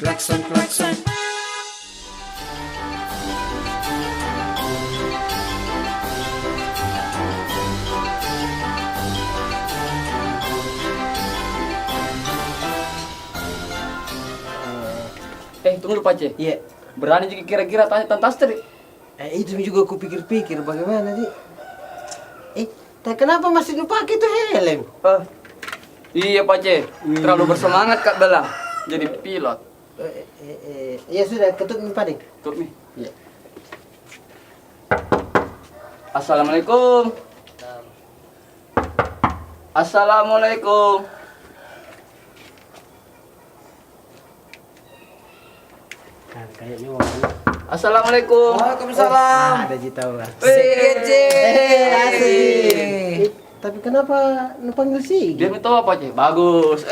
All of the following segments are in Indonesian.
klakson, klakson. Tunggu dulu Pace. Iya. Berani juga kira-kira tanya Tante Astri. Itu juga aku pikir-pikir bagaimana sih. Kenapa masih dipakai tuh helm? Iya Pace, terlalu bersemangat Kak Bella jadi pilot. Ya sudah, ketuk nih Pak. Tuh nih. Iya. Assalamualaikum. Assalamualaikum. Kayaknya orang. Assalamualaikum. Waalaikumsalam. Ada Jita orang. Asik. Tapi kenapa nu panggil sih? Dia tahu apa Pace? Bagus.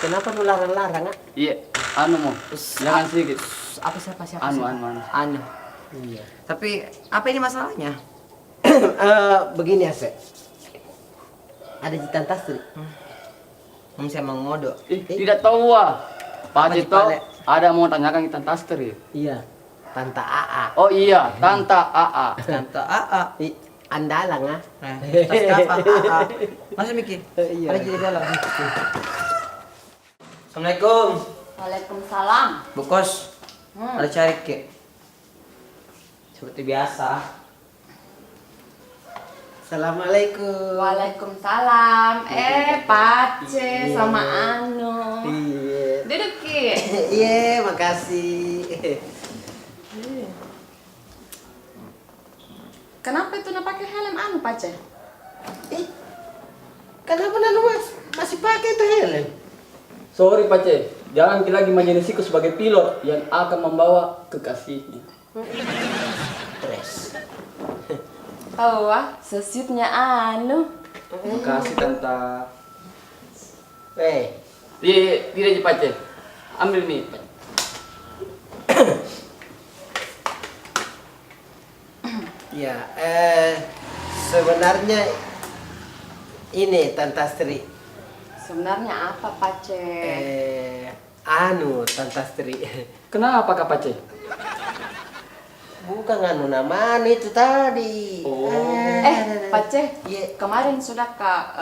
Kenapa nu larang-larang? Iya, anu mau. Jangan sedikit. Siapa? Anu. Iya. Tapi apa ini masalahnya? Begini ya, Sek. Ada Jita Tastri. Saya mau ngodok. Tidak tahu wah. Pak Cito ada mau tanyakan ke Tante Astri. Iya. Tante AA. Oh iya, Tante AA. Tante AA. Andalang ah. Tas kapan AA? Masih mikir? Iya. Ada jadi dalam. Assalamualaikum. Waalaikumsalam. Bu Kos. Ada cari ke. Seperti biasa. Assalamualaikum. Waalaikumsalam. Pace sama Anu. Iya. Duduk Ki. Iya, makasih. Kenapa itu nak pakai helm Anu Pace? Kenapa Nanu masih pakai itu helm? Sorry Pace, jangan lagi menjadi sebagai pilot yang akan membawa kekasihnya. Stres. Oh wah, sesutnya Anu. Makasih Tante. Tidak Pace. Ambil nih. Ya, sebenarnya ini Tante Astri. Sebenarnya apa Pace? Tante Astri. Kenapa Kak Pace? Bukan nama itu tadi. Pace, Iya. kemarin sudah Kak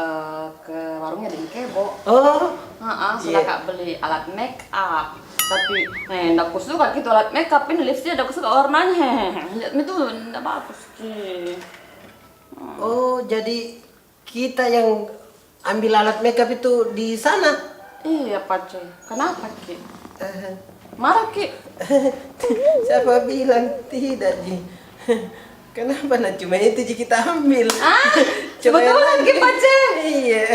ke warungnya di Kebo. Oh, Sudah Kak beli alat make up. Tapi, ndak aku suka gitu alat make up ini lipstiknya ndak aku suka warnanya. Lihat itu ndak bagus sih. oh, jadi kita yang ambil alat makeup itu di sana. Iya Pace, kenapa Ki? Marah Ki? Siapa bilang tidak, Ji? Kenapa cuma itu Ji kita ambil? Coba yang Betul Ki Pace. Iya.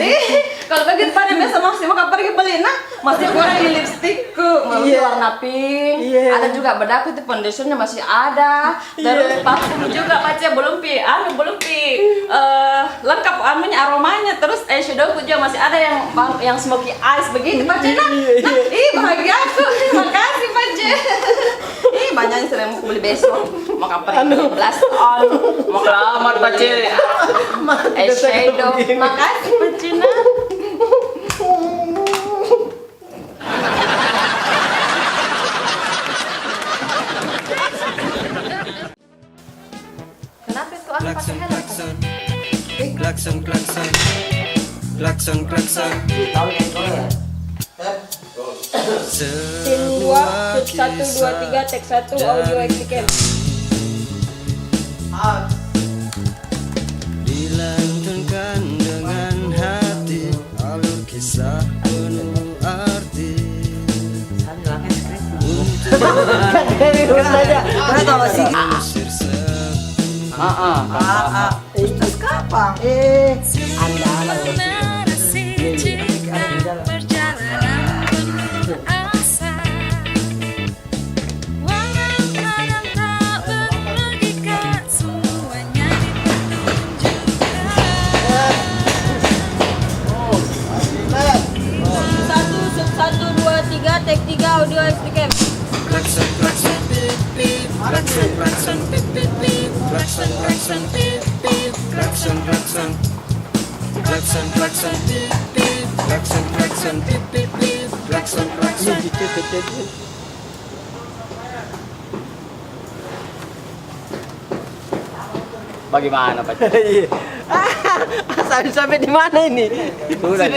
Kalau bagian panen biasa maksimal kapan pergi beli masih kurang di lipstikku, masih warna pink. Iya. Ada juga bedaku itu foundationnya masih ada. Terus parfum juga Pace belum lengkap anunya aromanya. Terus eyeshadow juga masih ada yang smoky eyes begini Pace. Bahagia aku. Makasih Pace. Banyak yang sering beli besok. Mau kapan blush on, Mau selamat Pace. eyeshadow. Makasih Pace. Kenapa itu Anu pakai helm? Klakson, klakson. Klakson, klakson. Tahu yang kau ya? Scene 2, shoot 1, 2, 3, take 1, audio execute. Dilantunkan dengan hati, alur kisah penuh arti. Mana tahu sih? Terus kapan? Andalang. Take 3 audio execute. Klakson, klakson, pip, pip. Klakson, klakson, pip, pip, pip. Klakson, klakson, pip, pip. Klakson, klakson. Klakson, klakson, pip, pip. Klakson, klakson, pip, pip, pip. klakson, klakson. Bagaimana Pace? Sampai di mana ini? Sudah.